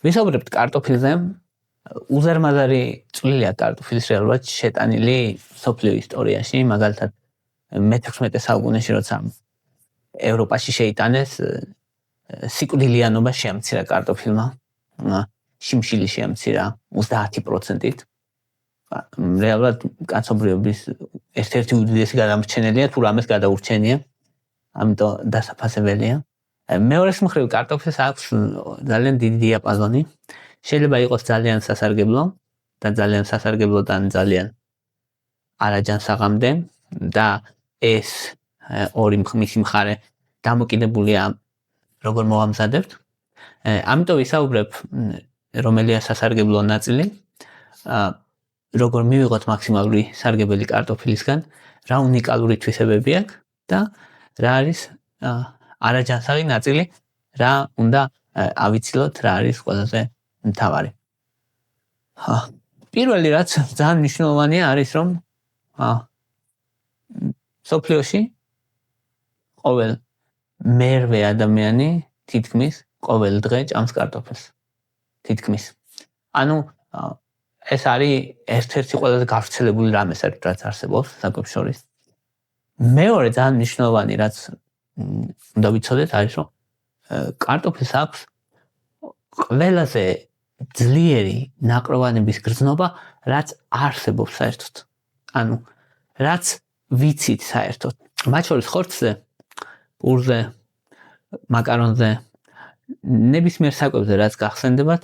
ვისაუბრებთ კარტოფილზე. უზარმაზარი წვლილია კარტოფილის რეალურად შეტანილი მსოფლიო ისტორიაში, მაგალითად მე-16 საუკუნეში როცა ევროპაში შეიტანეს სიკვდილიანობა შეამცირა კარტოფილმა, შიმშილი შეამცირა 30%-ით. რეალურად კაცობრიობის ერთ-ერთი უდიდესი გადამრჩენელია, თუ რამეს გადაურჩენია, ამიტომ დასაფასებელია. მეორეს მხრივ კარტოფილს აქვს ძალიან დიდი დიაპაზონი. შეიძლება იყოს ძალიან სასარგებლო და ძალიან სასარგებლოდან ძალიან არაჯანსაღამდე და ეს ორი მისი მხარე დამოკიდებულია როგორ მოვამზადებთ. ამიტომ ვისაუბრებ რომელია სასარგებლო ნაწილი, როგორ მივიღოთ მაქსიმალური სარგებელი კარტოფილისგან, რა უნიკალური თვისებები აქვს და რა არის არაჯანსაღი ნაწილი, რა უნდა ავიცილოთ, რა არის ყველაზე მთავარი. პირველი რაც ძალიან მნიშვნელოვანია არის რომ მსოფლიოში ყოველ მერვე ადამიანი თითქმის ყოველ დღე ჭამს კარტოფილს. თითქმის. ანუ ეს არის ერთ-ერთი ყველაზე გავრცელებული რამე რაც არსებობს საკვებს შორის. მეორე ძალიან მნიშვნელოვანი რაც უნდა ვიცოდეთ არის რომ კარტოფილს აქვს ყველაზე ძლიერი ნაყროვანების გრძნობა, რაც არსებობს საერთოდ. ანუ რაც ვიცით საერთოდ. მათ შორის ხორცზე, პურზე, მაკარონზე, ნებისმიერ საკვებზე რაც გახსენდებათ,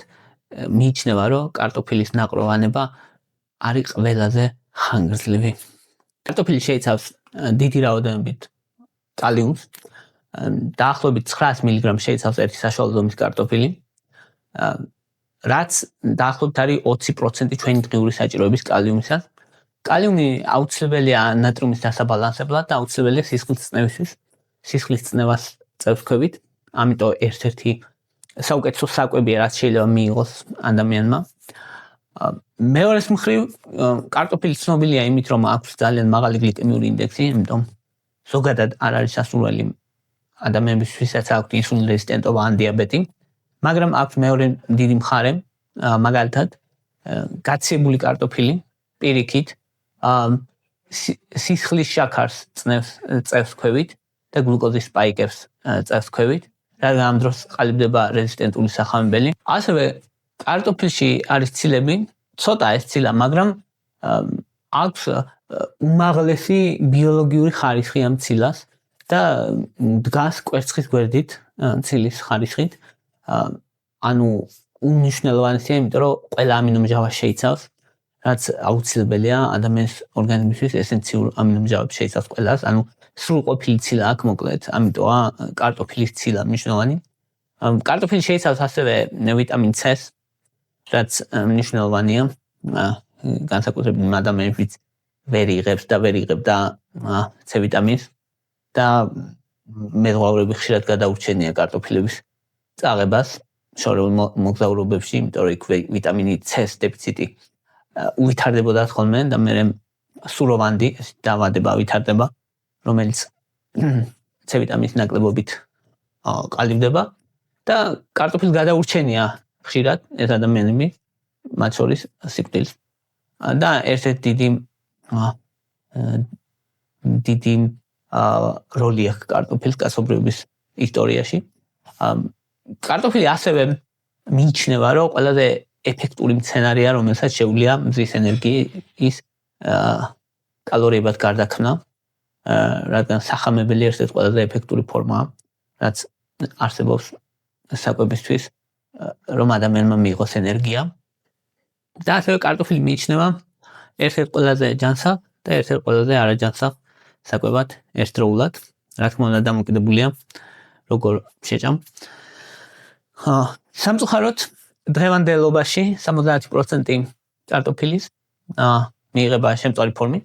მიიჩნევა რომ კარტოფილის ნაყროვანება არის ყველაზე ხანგრძლივი. კარტოფილი შეიცავს დიდი რაოდენობით კალიუმს, დაახლოებით 900 მგ შეიცავს ერთი საშუალო ზომის კარტოფილი, რაც დაახლოებით არის 20% ჩვენი დღიური საჭიროების კალიუმისა. კალიუმი აუცილებელია ნატრიუმის დასაბალანსებლად და აუცილებელია სისხლის წნევისთვის, სისხლის წნევას წევსქვებით, ამიტომ ერთ-ერთი საუკეთესო საკვებია რაც შეიძლება მიიღოს ადამიანმა. მეორეს მხრივ კარტოფილი ცნობილია იმით რომ აქვს ძალიან მაღალი გლიკემიური ინდექსი, ამიტომ ზოგადად არ არის სასურველი ადამიანებისთვისაც აქვს ინსულინ რეზისტენტობა ან დიაბეტი, მაგრამ აქვს მეორე დიდი მხარე, მაგალითად გაციებული კარტოფილი პირიქით სისხლის შაქარს წევს ქვევით და გლუკოზის სპაიკებს წევს ქვევით, რადგან ამ დროს ყალიბდება რეზისტენტული სახამებელი. ასევე კარტოფილში არის ცილები, ცოტა ეს ცილა, მაგრამ აქვს უმაღლესი ბიოლოგიური ხარისხი ამ ცილას და დგას კვერცხის გვერდით ცილის ხარისხით. ანუ უნიშნელოვანია, იმიტომ რომ ყველა ამინომჟავა შეიცავს, რაც აუცილებელია ადამიანის ორგანიზმისთვის ესენციურ ამინომჟავებს შეიცავს ყველას, ანუ სრულყოფილი ცილა აქვს მოკლედ, ამიტომა კარტოფილის ცილა მნიშვნელოვანი. კარტოფილი შეიცავს ასევე ვიტამინ C-ს, რაც მნიშვნელოვანია განსაკუთრებით იმ ადამიანებიც ვერ იღებს და C ვიტამინს და მეზღვაურები ხშირად გადაურჩენია კარტოფილების წაღებას შორეულ მოგზაურობებში, იმიტომ რომ იქ ვიტამინი C-ს დეფიციტი უვითარდებოდა ხოლმე და მე სუროვანდი დაავადება ვითარდება, რომელიც C ვიტამინის ნაკლებობით ყალიბდება და კარტოფილს გადაურჩენია ხშირად ეს ადამიანები, მათ შორის სიკვდილს. და ერთ-ერთი დიდი როლი აქვს კარტოფილს კაცობრიობის ისტორიაში. კარტოფილი ასევე მიიჩნევა, რომ ყველაზე ეფექტური მცენარეა, რომელსაც შეუძლია მზის ენერგიის კალორიებად გარდაქმნა, რადგან სახამებელი ერთ-ერთი ყველაზე ეფექტური ფორმაა, რაც არსებობს საკვებისთვის, რომ ადამიანმა მიიღოს ენერგია. და ასევე კარტოფილი მიიჩნევა ერთ-ერთ ყველაზე ჯანსაღ და ერთ-ერთ ყველაზე არაჯანსაღ საკვებად ერთდროულად, რა თქმა უნდა დამოკიდებულია როგორ შეჭამ. სამწუხაროდ დღევანდელობაში 70% კარტოფილის მიიღება შემწვარი ფორმით,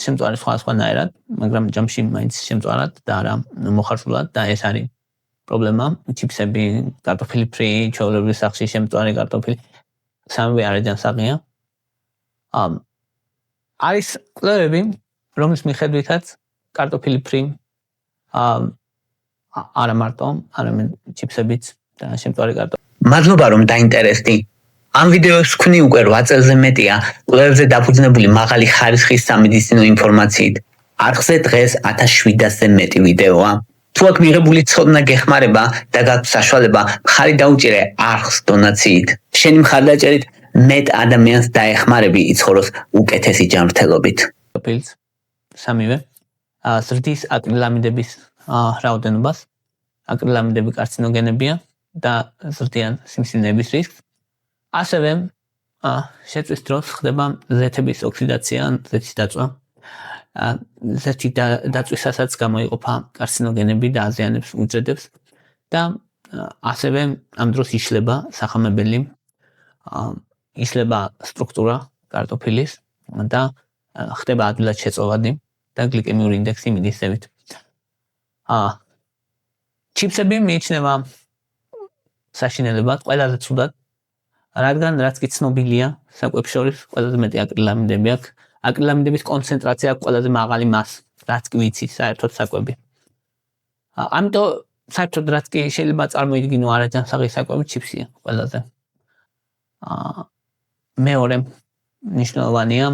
შემწვარი სხვადასხვანაირად, მაგრამ ჯამში მაინც შემწვარად და არა მოხარშულად და ეს არის პრობლემა. ჩიფსები, კარტოფილი ფრი, ჩვეულებრივ სახში შემწვარი კარტოფილი სამივე არაჯანსაღია. არის კვლევები, რომლის მიხედვითაც კარტოფილი ფრი არა მარტო, არამედ ჩიფსებიც და შემწვარი კარტოფილი მადლობა რომ დაინტერესდი. ამ ვიდეოს ვქნი უკვე 8 წელზე მეტია კვლევებზე დაფუძნებული მაღალი ხარისხის სამედიცინო ინფორმაციით. არხზე დღეს 1700-ზე მეტი ვიდეოა. თუ აქ მიღებული ცოდნა გეხმარება და გაქვს საშუალება, მხარი დაუჭირე არხს დონაციით. შენი მხარდაჭერით მეტ ადამიანს დაეხმარები იცხოვროს უკეთესი ჯანმრთელობით. ფილს სამივე ზრდის აკრილამიდების რაოდენობას. აკრილამიდები კარცინოგენებია და ზრდიან სიმსივნეების რისკს. ასევე შეწვის დროს ხდება ზეთების ოქსიდაცია ან ზეთის დაწვა. ზეთი დაწვისასაც გამოიყოფა კარცინოგენები და აზიანებს უჯრედებს და ასევე ამ დროს იშლება სახამებელი, იშლება სტრუქტურა კარტოფილის და ხდება ადვილად შეწოვადი და გლიკემიური ინდექსი მიდის ზევით. ჩიპსები მიიჩნევა საშინელებად ყველაზე ცუდად, რადგან რაც კი ცნობილია საკვებს შორის ყველაზე მეტი აკრილამიდები აქვს. აკრილამიდების კონცენტრაცია აქვს ყველაზე მაღალი მას, რაც კი ვიცით საერთოდ საკვები. ამიტომ საერთოდ რაც კი შეიძლება წარმოიდგინო არაჯანსაღი საკვები ჩიპსია ყველაზე. მეორე მნიშვნელოვანია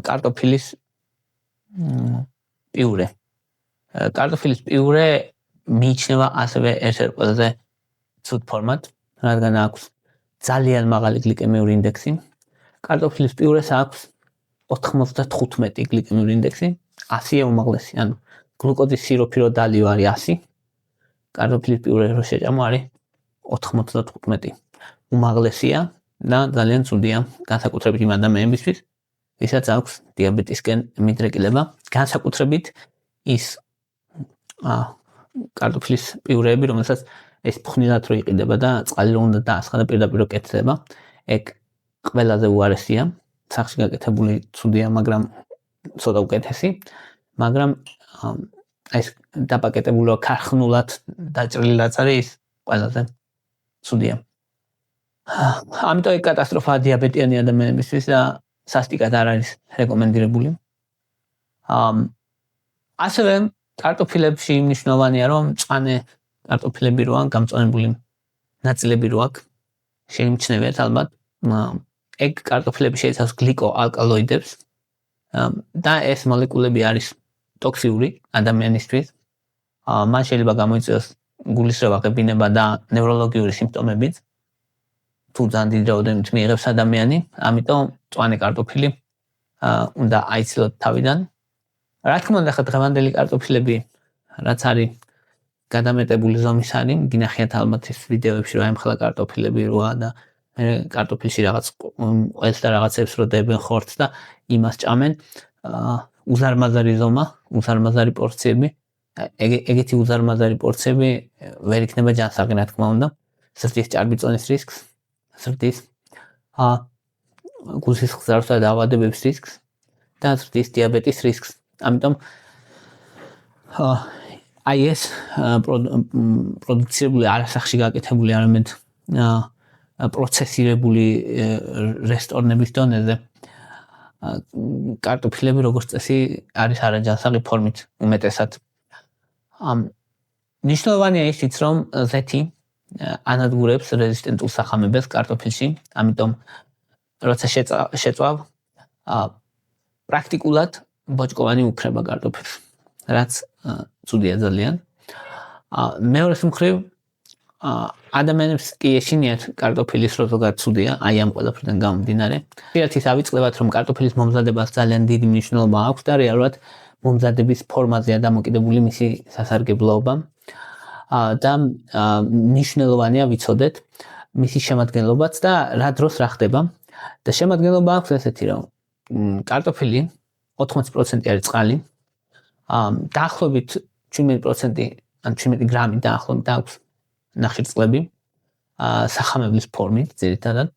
კარტოფილის პიურე. კარტოფილის პიურე მიიჩნევა ასევე ერთ-ერთ ყველაზე ცუდ ფორმად, რადგან აქვს ძალიან მაღალი გლიკემიური ინდექსი. კარტოფილის პიურეს აქვს 95 გლიკემიური ინდექსი, 100-ია უმაღლესი, ანუ გლუკოზის სიროფირო დალიო არის 100. კარტოფილის პიურე რო შეჭამო არის 95. უმაღლესია და ძალიან ცუდია განსაკუთრებით იმ ადამიანებისთვის, ვისაც აქვს დიაბეტისკენ მიდრეკილება. განსაკუთრებით ის კარტოფილის პიურეები, რომელსაც ეს ფხვნილად რო იყიდება და წყალი რო უნდა დაასხა და პირდაპირ რო კეთდება, ეგ ყველაზე უარესია. სახში გაკეთებული ცუდია, მაგრამ ცოტა უკეთესი, მაგრამ ეს დაპაკეტებული რო ქარხნულად დაჭრილი რაც არის, ის ყველაზე ცუდია. ამიტომ ეგ კატასტროფაა დიაბეტიანი ადამიანებისთვის და სასტიკად არ არის რეკომენდირებული. ასევე კარტოფილებში მნიშვნელოვანია რომ მწვანე კარტოფილები რო აქვს, გამწვანებული ნაწილები რო აქვს, შეიმჩნევიათ ალბათ. ეგ კარტოფილები შეიცავს გლიკოალკალოიდებს და ეს მოლეკულები არის ტოქსიური ადამიანისთვის. მან შეიძლება გამოიწვიოს გულისრევა, ღებინება და ნევროლოგიური სიმპტომები. თუ ძალიან დიდი რაოდენობით მიიღებს ადამიანი, ამიტომ მწვანე კარტოფილი უნდა აიცილოთ თავიდან. რა თქმა უნდა, დღევანდელი კარტოფილები, რაც არის გადამეტებული ზომის არის, გინახიათ ალბათ ეს ვიდეოებში რომ ემხლა კარტოფილები როა და კარტოფილში რაღაც ყელს და რაღაცებს რო დებენ ხორცს და იმას ჭამენ. უზარმაზარი ზომა, უზარმაზარი პორციები. ეგეთი უზარმაზარი პორციები ვერ იქნება ჯანსაღი, რა თქმა უნდა. ზრდის ჭარბიწონის რისკს, ზრდის გულსის ხსარსა და ავადებების რისკს და ზრდის დიაბეტის რისკს. ამიტომ აი ეს პროდუცირებული არასახში გაკეთებული არამედ პროცესირებული რესტორნების დონეზე კარტოფილები როგორც წესი არის არაჯანსაღი ფორმით უმეტესად. მნიშვნელოვანია ისიც რომ ზეთი ანადგურებს რეზისტენტულ სახამებელს კარტოფილში, ამიტომ როცა შეწვავ პრაქტიკულად ბოჭკოვანი უქრება კარტოფილს, რაც ცუდია ძალიან. მეორე მხრივ ადამიანებს კი ეშინიათ კარტოფილის რო ზოგადად ცუდია, აი ამ ყველაფრიდან გამომდინარე. ხშირად ის ავიწყდებათ რომ კარტოფილის მომზადებას ძალიან დიდი მნიშვნელობა აქვს და რეალურად მომზადების ფორმაზეა დამოკიდებული მისი სასარგებლოობა. და მნიშვნელოვანია ვიცოდეთ მისი შემადგენლობაც და რა დროს რა ხდება. და შემადგენლობა აქვს ესეთი რომ კარტოფილი 80% არის წყალი. დაახლოებით 17% ან 17 გრამი დაახლოებით აქვს ნახშირწყლები სახამებლის ფორმით ძირითადად.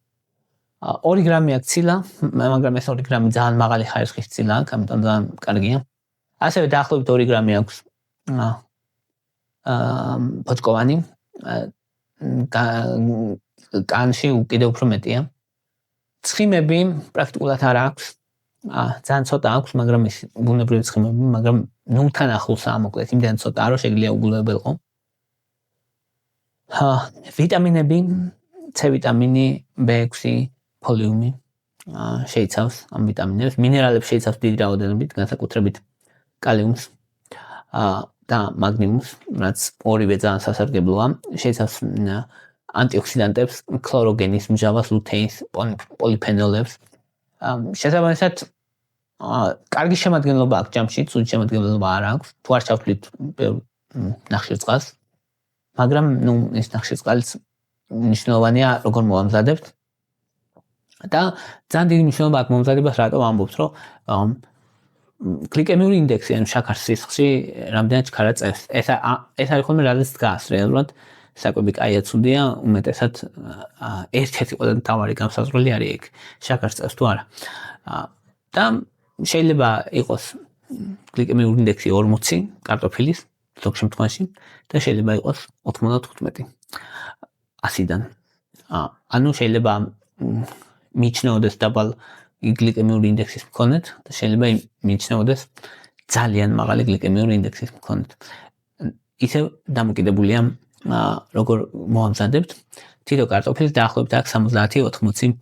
2 გრამი აქვს ცილა, მაგრამ ეს 2 გრამი ძალიან მაღალი ხარისხის ცილა აქვს, ამიტომ ძალიან კარგია. ასევე დაახლოებით 2 გრამი აქვს ბოჭკოვანი, კანში კიდევ უფრო მეტია. ცხიმები პრაქტიკულად არ აქვს. ძალიან ცოტა აქვს, მაგრამ ის ბუნებრივი ცხიმები, მაგრამ ნულთან ახლოსაა მოკლედ, იმდენ ცოტაა რომ შეიძლება უგულებელყო. ვიტამინები, C ვიტამინი, B6, ფოლიუმი შეიცავს ამ ვიტამინებს, მინერალებს შეიცავს დიდი რაოდენობით, განსაკუთრებით კალიუმს და მაგნიუმს, რაც ორივე ძალიან სასარგებლოა, შეიცავს ანტიოქსიდანტებს, ქლოროგენის, მჟავას, ლუთეინს, პოლიფენოლებს. შესაბამისად, კარგი შემადგენლობა აქვს ჯამში, ცუდი შემადგენლობა არ აქვს. თუ არ ჩავთვლით ნახშირწყალს, მაგრამ ეს ნახშირწყალიც მნიშვნელოვანია როგორ მოამზადებთ. და ძალიან დიდი მნიშვნელობა აქვს მომზადებას, რატომ ამბობთ, რომ გლიკემიური ინდექსი, ანუ შაქარის სისხლში რამდენად ჩქარა წევს. ეს არის ხოლმე რადგან დგას რეალურად საკვები კაია ცუდია, უმეტესად ერთ-ერთი ყველაზე მთავარი განსაზღვრელი არის ეგ, შაქარს წევს თუ არა. და შეიძლება იყოს გლიკემიური ინდექსი 40 კარტოფილის ზოგ შემთხვევაში და შეიძლება იყოს 95 100-დან. ანუ შეიძლება მიჩნეოდეს დაბალ გლიკემიური ინდექსის მქონეთ და შეიძლება მიჩნეოდეს ძალიან მაღალი გლიკემიური ინდექსის მქონეთ. ისევ დამოკიდებულია როგორ მოამზადებთ. თითო კარტოფილის დაახლოებით აქვს 70-80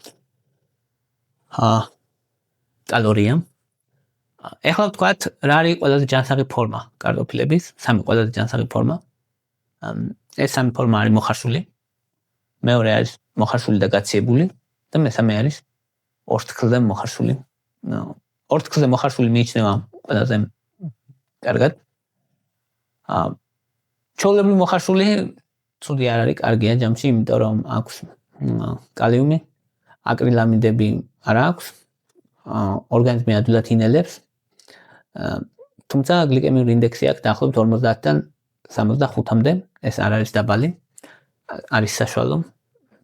კალორია. ეხლა ვთქვათ, რა არის ყველაზე ჯანსაღი ფორმა კარტოფილების, სამი ყველაზე ჯანსაღი ფორმა. ეს სამი ფორმა არის მოხარშული, მეორე არის მოხარშული და გაციებული და მესამე არის ორთქლზე მოხარშული. ორთქლზე მოხარშული მიიჩნევა ყველაზე კარგად. ჩვეულებრივ მოხარშული ცუდი არ არის, კარგია ჯამში, იმიტომ რომ აქვს კალიუმი, აკრილამიდები არ აქვს, ორგანიზმი ადვილად ინელებს. თუმცა გლიკემიური ინდექსი აქვს დაახლოებით 50-დან 65-მდე, ეს არ არის დაბალი, არის საშუალო.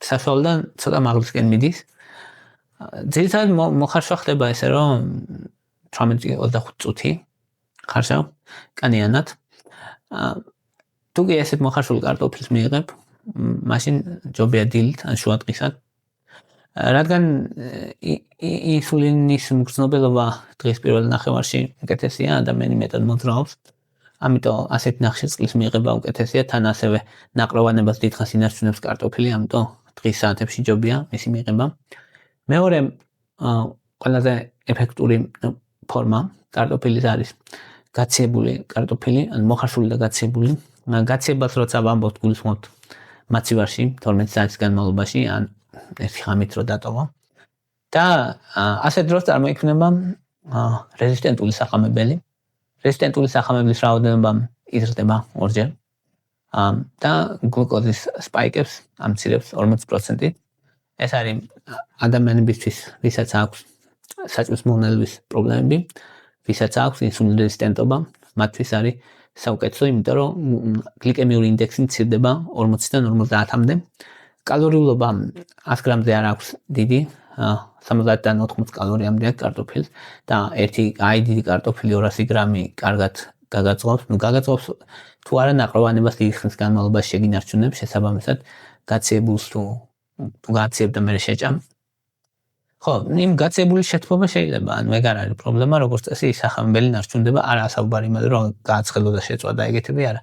საშუალოდან ცოტა მაღლისკენ მიდის. ძირითადად მოხარშვა ხდება ესე რომ 18-25 წუთი ხარშავ კანიანად. თუ კი ესეთ მოხარშულ კარტოფილს მიიღებ, მაშინ ჯობია დილით ან შუადღისად. რადგან ინსულინის მგრძნობელობა დღის პირველ ნახევარში უკეთესია, ადამიანი მეტად მოძრაობს. ამიტომ ასეთი ნახშირწყლის მიღება უკეთესია, თან ასევე ნაყროვანებას დიდხანს ინარჩუნებს კარტოფილი, ამიტომ დღის საათებში ჯობია მისი მიღება. მეორე ყველაზე ეფექტური ფორმა კარტოფილის არის გაციებული კარტოფილი, ან მოხარშული და გაციებული. გაციებას როცა ვამბობთ, გულისხმობთ მაცივარში 12 საათის განმავლობაში, ან ერთი ღამით რო დატოვა. და ასეთ დროს წარმოიქმნება რეზისტენტული სახამებელი. რეზისტენტული სახამებლის რაოდენობა იზრდება ორჯერ. და გლუკოზის სპაიკებს ამცირებს 40%. ეს არის ადამიანებისთვის, ვისაც აქვს საჭმლის მონელვის პრობლემები, ვისაც აქვს ინსულინ რეზისტენტობა, მათთვის არის საუკეთესო, იმიტომ რომ გლიკემიური ინდექსი მცირდება 40-დან 50-მდე. კალორიულობა 100 გრამზე არ აქვს დიდი, 70-დან 80 კალორიამდე აქვს კარტოფილს და ერთი დიდი კარტოფილი 200 გრამი კარგად გაგაწყობს. გაგაწყობს თუ არა ნაყროვანებას დიდი ხნის განმავლობაში შეგინარჩუნებს, შესაბამისად გაციებულს თუ გაციებ და მე შეჭამ. ხო, იმ გაციებული შეთმობა შეიძლება, ანუ ეგ არ არის პრობლემა, როგორც წესი სახამებელი ნარჩუნდება, არა ასაუბარი იმაზე, რომ გააცხელო და შეწვა და ეგეთები არა.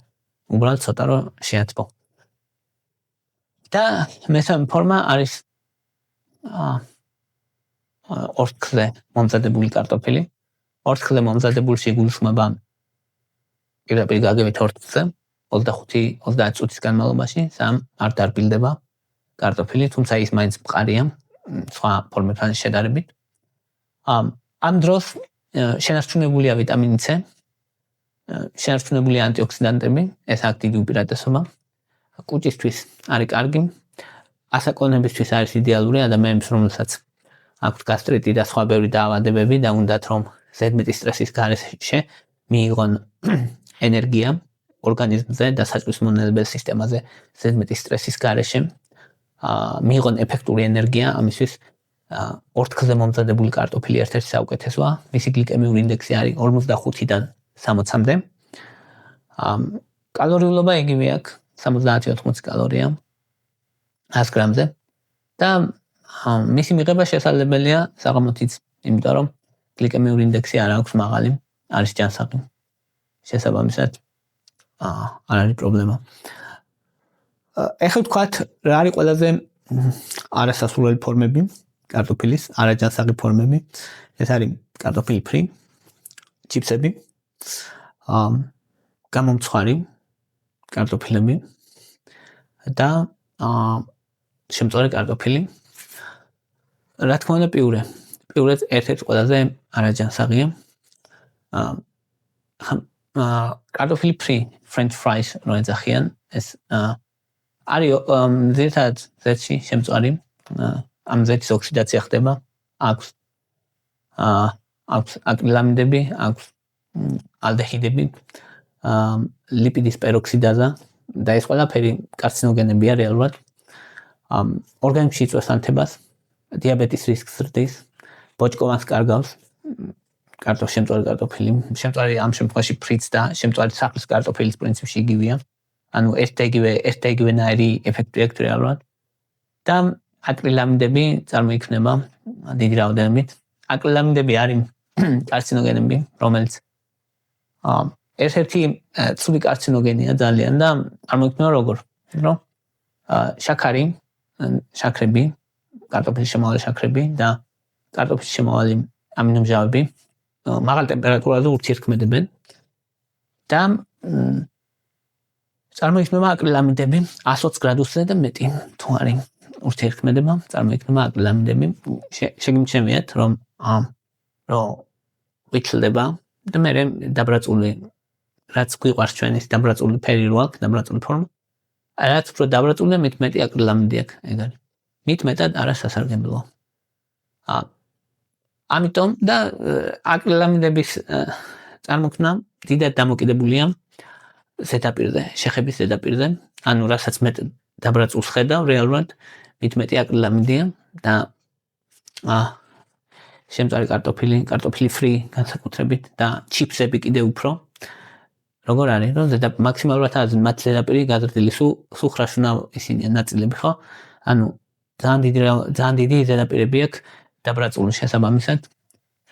უბრალოდ ცოტა რომ შეათბო. და მესამე ფორმა არის ორთქლზე მომზადებული კარტოფილი. ორთქლზე მომზადებულში გულისხმობა პირდაპირ გაგებით ორთქლზე 25-30 წუთის განმავლობაში, სამ არ დარბილდება კარტოფილი, თუმცა ის მაინც მყარია სხვა ფორმებთან შედარებით. ამ დროს შენარჩუნებულია ვიტამინი C, შენარჩუნებულია ანტიოქსიდანტები, ეს აქ დიდი უპირატესობა. კუჭისთვის არის კარგი, ასაკონებისთვის არის იდეალური, ადამიანებს რომელსაც აქვს გასტრიტი და სხვა ბევრი დაავადებები და უნდათ რომ ზედმეტი სტრესის გარეშე მიიღონ ენერგია ორგანიზმზე და საჭმლის მონელების სისტემაზე ზედმეტი სტრესის გარეშე მიიღონ ეფექტური ენერგია, ამისთვის ორთქლზე მომზადებული კარტოფილი ერთ-ერთი საუკეთესოა. მისი გლიკემიური ინდექსი არის 45-დან 60-მდე. კალორიულობა იგივე აქვს, 70-80 კალორია 100 გრამზე და მისი მიღება შესაძლებელია საღამოთიც, იმიტომ რომ გლიკემიური ინდექსი არ აქვს მაღალი, არის ჯანსაღი. შესაბამისად არ არის პრობლემა. ეხლა ვთქვათ, რა არის ყველაზე არასასურველი ფორმები კარტოფილის, არაჯანსაღი ფორმები. ეს არის კარტოფილი ფრი, ჩიფსები, გამომცხვარი კარტოფილები და შემწვარი კარტოფილი. რა თქმა უნდა, პიურე. პიურეც ერთ-ერთი ყველაზე არაჯანსაღია. კარტოფილი ფრი, French fries რო ეძახიან, ეს არის ძირითადად ზეთში შემწვარი. ამ ზეთის ოქსიდაცია ხდება. აქვს აკრილამიდები, აქვს ალდეჰიდები, ლიპიდის პეროქსიდაზა და ეს ყველაფერი კარცინოგენებია რეალურად. ორგანიზმში იწვევს ანთებას, დიაბეტის რისკს ზრდის, ბოჭკოვანს კარგავს, შემწვარი კარტოფილი. შემწვარი ამ შემთხვევაში ფრიც და შემწვარი სახლის კარტოფილის პრინციპში იგივეა. ანუ ერთდაიგივენაირი ეფექტი აქვს რეალურად. და აკრილამიდები წარმოიქმნება დიდი რაოდენობით. აკრილამიდები არის კარცინოგენები, რომელიც ერთ-ერთი ცუდი კარცინოგენია ძალიან და წარმოიქმნება როგორ? რომ შაქრები, კარტოფილის შემავალი შაქრები და კარტოფილის შემავალი ამინომჟავები მაღალ ტემპერატურაზე ურთიერთქმედებენ და წარმოიქმნება აკრილამიდები 120 გრადუსზე და მეტი თუ არის ურთიერთქმედება, წარმოიქმნება აკრილამიდები. შეგიმჩნევიათ, რომ ვითლდება და მე დაბრაწული, რაც გვიყვარს ჩვენის დაბრაწული ფერი რო აქვს, დაბრაწული ფორმა. რაც უფრო დაბრაწულია, მით მეტი აკრილამიდი აქვს, ეგ არის. მით მეტად არასასარგებლოა. ამიტომ და აკრილამიდების წარმოქმნა დიდად დამოკიდებულია ზედაპირზე, შეხების ზედაპირზე. ანუ რასაც მე დაბრაწულს ხედავ, რეალურად მით მეტი აკრილამიდია და შემწვარი კარტოფილი ფრი განსაკუთრებით და ჩიფსები კიდე უფრო. როგორ არის, რომ მაქსიმალურად მათი ზედაპირი გაზრდილი სულ 900 უნდა ისინი ნაწილები, ხო? ანუ ძალიან დიდი ზედაპირები აქვს დაბრაწული შესაბამისად.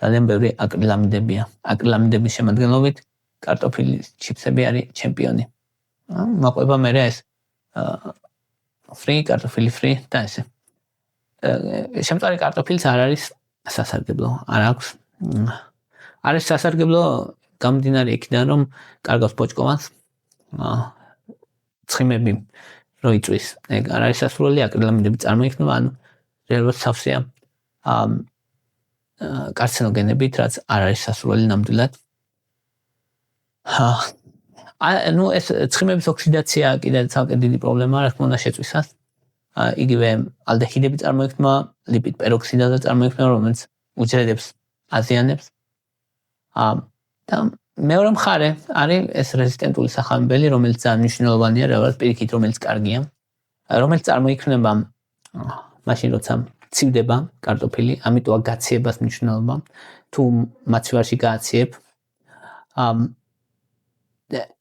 ძალიან ბევრი აკრილამიდებია. აკრილამიდების შემადგენლობით კარტოფილის ჩიფსები არის ჩემპიონი. მოყვება მე ეს კარტოფილი ფრი და ესე. შემწვარი კარტოფილს არ არის სასარგებლო, არ აქვს. არის სასარგებლო გამომდინარე იქიდან, რომ კარგავს ბოჭკოვანს, ცხიმები რო იწვის, ეგ არ არის სასურველი, აკრილამიდები წარმოიქმნება, ანუ რეალურად სავსეა კარცინოგენებით, რაც არ არის სასურველი ნამდვილად. ანუ ეს ცხიმების ოქსიდაცია კიდე ცალკე დიდი პრობლემაა, რა თქმა უნდა შეწვისას. იგივე ალდეჰიდები წარმოიქმნება, ლიპიდ პეროქსიდაზა წარმოიქმნება, რომელიც უჯრედებს აზიანებს. და მეორე მხარე არის ეს რეზისტენტული სახამებელი, რომელიც ძალიან მნიშვნელოვანია, რეალურად პირიქით, რომელიც კარგია, რომელიც წარმოიქმნება მაშინ, როცა ცივდება კარტოფილი, ამიტომა გაციებას მნიშვნელობა, თუ მაცივარში გააციებ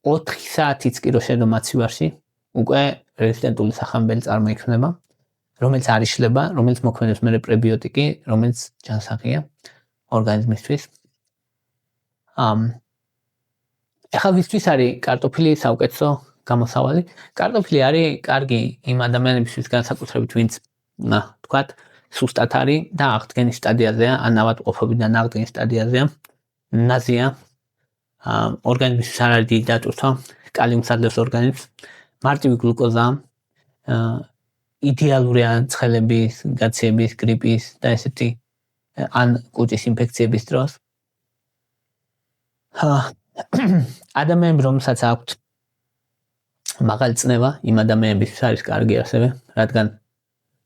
4 საათიც კი რო შედო მაცივარში, უკვე რეზისტენტული სახამებელი წარმოიქმნება, რომელიც არ იშლება, რომელიც მოქმედებს მერე პრებიოტიკი, რომელიც ჯანსაღია ორგანიზმისთვის. ეხლა ვისთვის არის კარტოფილი საუკეთესო გამოსავალი? კარტოფილი არის კარგი იმ ადამიანებისთვის განსაკუთრებით, ვინც თქვათ, სუსტად არის და აღდგენის სტადიაზეა, ან ავადმყოფობიდან აღდგენის სტადიაზეა, ნაზია, ორგანიზმისთვის არ არის დიდი დატვირთვა, კალიუმს ადევს ორგანიზმს, მარტივი გლუკოზა, იდეალურია ცხელების, გაციების, გრიპის და ესეთი ან კუჭის ინფექციების დროს. ადამიანები, რომელსაც აქვთ მაღალი წნევა, იმ ადამიანებისთვის არის კარგი ასევე, რადგან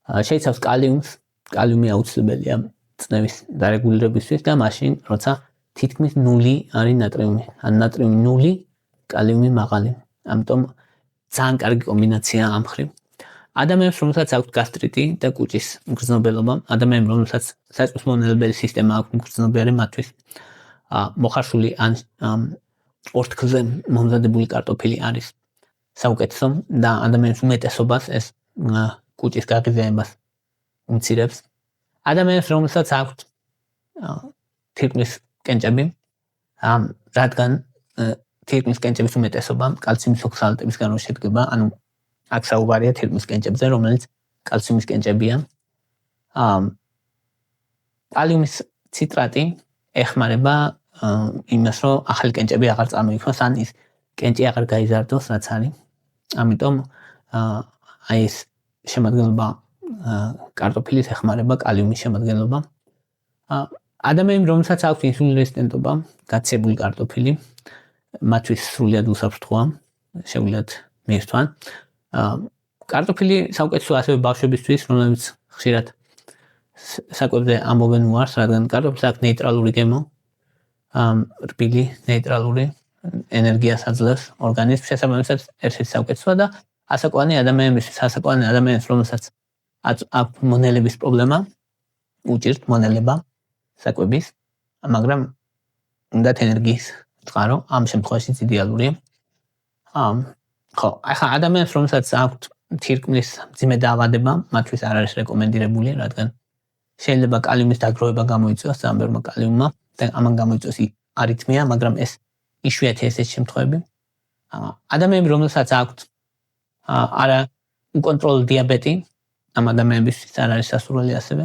შეიცავს კალიუმს, კალიუმი აუცილებელია წნევის დარეგულირებისთვის და მაშინ, როცა თითქმის 0 არის ნატრიუმი, ან ნატრიუმი 0, კალიუმი მაღალი. ამიტომ ძალიან კარგი კომბინაცია ამ მხრივ. ადამიანებს, რომელსაც აქვთ გასტრიტი და კუჭის მგრძნობელობა, ადამიანებს, რომელსაც საჭმლის მომნელებელი სისტემა აქვთ მგრძნობიარე, მათთვის მოხარშული ან ორთქლზე მომზადებული კარტოფილი არის საუკეთესო და ადამიანის უმეტესობას ეს კუჭის გაღიზიანებას უმცირებს. ადამიანებს, რომელსაც აქვთ თირკმლის კენჭები, რადგან თირკმლის კენჭების უმეტესობა კალციუმის ოქსალატებისგან შედგება, ანუ აქ საუბარია თირკმლის კენჭებზე, რომელიც კალციუმის კენჭებია. კალიუმის ციტრატი ეხმარება იმას, რომ ახალი კენჭები აღარ წარმოიქმნას, ან ის კენჭი აღარ გაიზარდოს, რაც არის. ამიტომ აი ეს შემადგენლობა კარტოფილის ეხმარება კალიუმის შემადგენლობა. ადამიანები, რომელსაც აქვს ინსულინ რეზისტენტობა, გაცებული კარტოფილი, მათთვის სრულიად უსაფრთხოა, შეუძლიათ მიირთვან. კარტოფილი საუკეთესოა ასევე ბავშვებისთვის, რომლებიც ხშირად საკვებზე ამბობენ უარს, რადგან კარტოფილს აქვს ნეიტრალური გემო, რბილი, ნეიტრალური ენერგიას აძლევს ორგანიზმს, შესაბამისად ერთ-ერთი საუკეთესოა და ასაკოვანი ადამიანებს, რომელსაც აქვს მონელების პრობლემა, უჭირთ მონელება საკვების, მაგრამ უნდათ ენერგიის წყარო, ამ შემთხვევაშიც იდეალურია. ხო, ახლა ადამიანებს, რომელსაც აქვს თირკმლის მძიმე დაავადება, მათთვის არ არის რეკომენდირებული, რადგან შეიძლება კალიუმის დაგროვება გამოიწვიოს ძამბერმა კალიუმმა და ამან გამოიწვიოს არითმია, მაგრამ ეს იშვიათია ესეთი შემთხვევები. ადამიანები, რომელსაც აქვს არა უკონტროლო დიაბეტი, ამ ადამიანებისთვის არ არის სასურველი ასევე.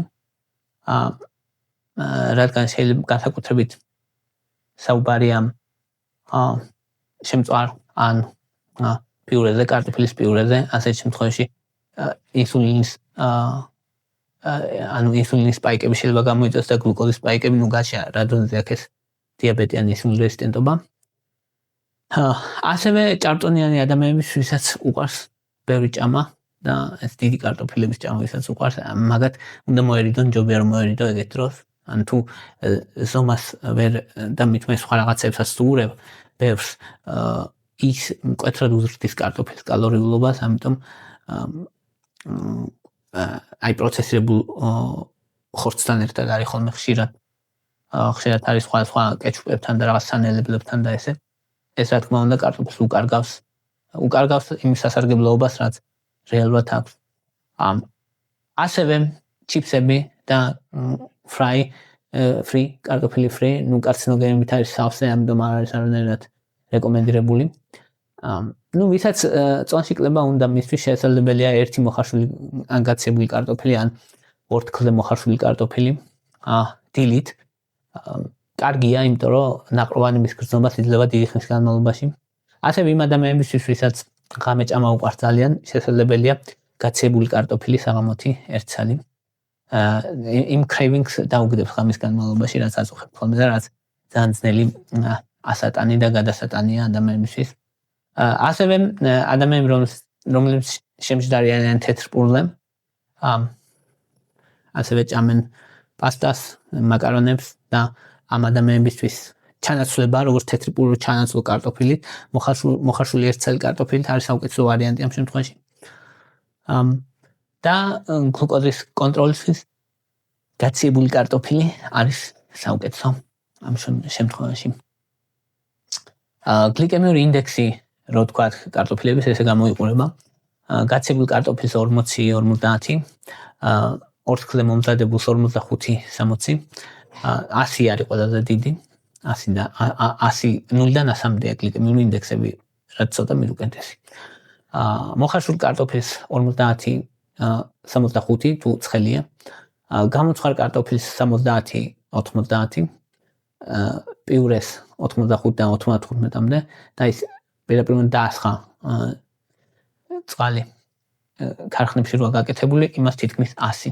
რადგან შეიძლება განსაკუთრებით საუბარია შემწვარ ან პიურეზე, კარტოფილის პიურეზე, ასეთ შემთხვევაში ინსულინის ინსულინის სპაიკები შეიძლება გამოიწვიოს და გლუკოზის სპაიკები, გაჩა რა დონეზე აქვს დიაბეტი ან ინსულინ რეზისტენტობა. ასევე ჭარბტონიანი ადამიანების, ვისაც უყვარს ბევრი ჭამა და ეს დიდი კარტოფილების ჭამა, ვისაც უყვარს, მაგათ უნდა მოერიდონ, ჯობია რომ მოერიდო ეგეთ დროს. ან თუ ზომას ვერ და მithume სხვა რაღაცებსაც თუ ურევ, ბევრს ის მკვეთრად უზრდის კარტოფილის კალორიულობას, ამიტომ აი პროცესირებულ ხორცთან ერთად არის ხოლმე ხშირად არის სხვა კეჩუპებთან და რაღაც სანელებლებთან და ესე. ეს რა თქმა უნდა კარტოფილს უკარგავს იმის სასარგებლოობას, რაც რეალურად აქვს. ასევე ჩიპსები და free კარტოფილი free, კარცინოგენებით არის სავსე, ამიტომ არ არის არანაირად რეკომენდირებული. ვისაც წონში კლება უნდა, მისთვის შესაძლებელია ერთი მოხარშული ან გაცებული კარტოფილი ან ორთქლზე მოხარშული კარტოფილი დილით. კარგია, იმიტომ რომ ნაყროვანების გრძნობას იძლევა დიდი ხნის განმავლობაში. ასევე იმ ადამიანებისთვის, ვისაც ღამე ჭამა უყვარს ძალიან, შესაძლებელია გაცებული კარტოფილი საღამოთი ერთ ცალი. იმ cravings დაუგდებს ღამის განმავლობაში, რაც აწუხებს ხოლმე და რაც ძალიან ძნელი ასატანი და გადასატანია ადამიანებისთვის. ასევე ადამიანები, რომლებიც შემჯდარიან თეთრ პურზე, ასევე ჭამენ პასტას, მაკარონებს და ამ ადამიანებისთვის ჩანაცვლება, როგორც თეთრი პური ჩანაცვლო კარტოფილით, მოხარშული ერთ ცალი კარტოფილით არის საუკეთესო ვარიანტი ამ შემთხვევაში. და გლუკოზის კონტროლისთვის გაცებული კარტოფილი არის საუკეთესო ამ შემთხვევაში. გლიკემიური ინდექსი, რო თქვა კარტოფილების, ესე გამოიყურება. გაცებული კარტოფილის 40-50, ორთქლზე მომზადებულს 45-60, 100 არის ყველაზე დიდი, 0-დან 100-მდეა გლიკემიური ინდექსები, რაც ცოტა მიდუკეთესი. მოხარშული კარტოფილის 50-65 თუ ცხელია, გამოცხარ კარტოფილის 70-90, პიურეს 85-დან 95-მდე და ის პირდაპირ დაასხა წყალი ქარხნებში რო გაკეთებული, იმას თითქმის 100.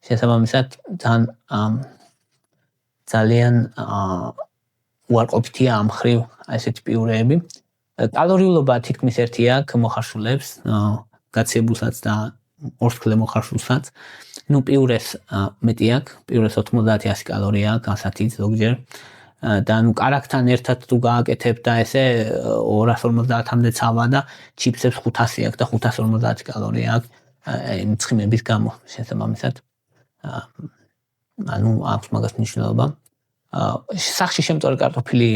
შესაბამისად ძალიან უარყოფითია ამ ხრივ ესეთი პიურეები. კალორიულობა თითქმის ერთია მოხარშულებს, გაცებულსაც და ორთქლზე მოხარშულსაც. პიურეს მეტი აქვს, პიურეს 90-100 კალორია აქვს, ასათით ზოგჯერ. და კარაქთან ერთად თუ გააკეთებ და ესე 250-მდე ცავა და ჩიპსებს 500 აქვს და 550 კალორია აქვს მცხიმების გამო შესაბამისად. აქვს მაგას მნიშვნელობა. სახში შემწვარი კარტოფილი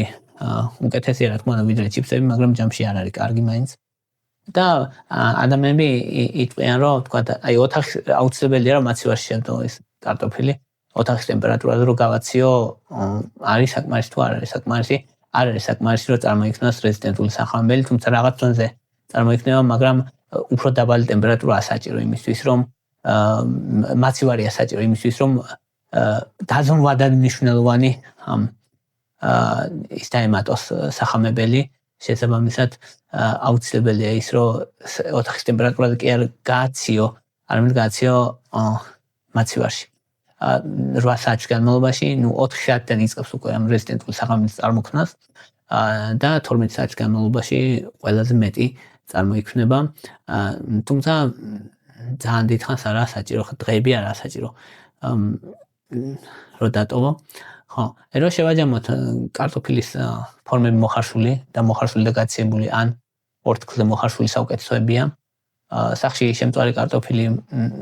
უკეთესია რა თქმა უნდა ვიდრე ჩიპსები, მაგრამ ჯამში არ არის კარგი მაინც. და ადამიანები იტყვიან რომ თქვა აი ოთახში აუცილებელია რომ მაცივარში შემტო ეს კარტოფილი. ოთახის ტემპერატურაზე რო გავაციო, არის საკმარისი თუ არ არის საკმარისი? არ არის საკმარისი რომ წარმოიქმნას რეზისტენტული სახამებელი, თუმცა რაღაც დონეზე წარმოიქმნება, მაგრამ უფრო დაბალი ტემპერატურაა საჭირო იმისთვის, რომ მაცივარია საჭირო იმისთვის, რომ დაზომვადად მნიშვნელოვანი ის დაემატოს სახამებელი. შესაბამისად აუცილებელია ის, რომ ოთახის ტემპერატურა კი არ გააციო, არამედ გააციო მაცივარში. 8 საათის განმავლობაში, 4 საათიდან იწყებს უკვე ამ რეზისტენტული სახამებლის წარმოქმნას და 12 საათის განმავლობაში ყველაზე მეტი წარმოიქმნება. თუმცა ძალიან დიდ ხანს არაა საჭირო, დღეები არაა საჭირო რომ დატოვო. ხო, რო შევაჯამოთ კარტოფილის ფორმები მოხარშული და მოხარშული და გაცემული ან ორთქლზე მოხარშული საუკეთესოებია. სახში შემწვარი კარტოფილი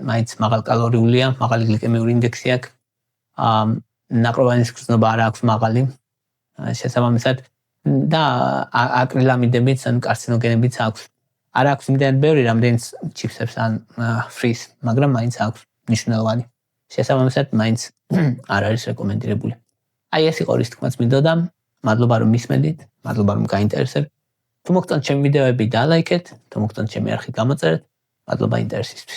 მაინც მაღალკალორიულია, მაღალი გლიკემიური ინდექსი აქვს. ნაყროვანის გრძნობა არ აქვს მაღალი. შესაბამისად და აკრილამიდებიც ან კარცინოგენებიც აქვს. არ აქვს იმდენად ბევრი, რამდენიც ჩიფსებს ან ფრის, მაგრამ მაინც აქვს მნიშვნელოვანი. შესაბამისად მაინც არ არის რეკომენდირებული. აი ეს იყო რის თქმაც მინდოდა. მადლობა რომ მისმენით, მადლობა რომ გაინტერესებთ. თუ მოგწონთ ჩემი ვიდეოები, დალაიქეთ, თუ მოგწონთ ჩემი არხი, გამოწერეთ. მადლობა ინტერესისთვის.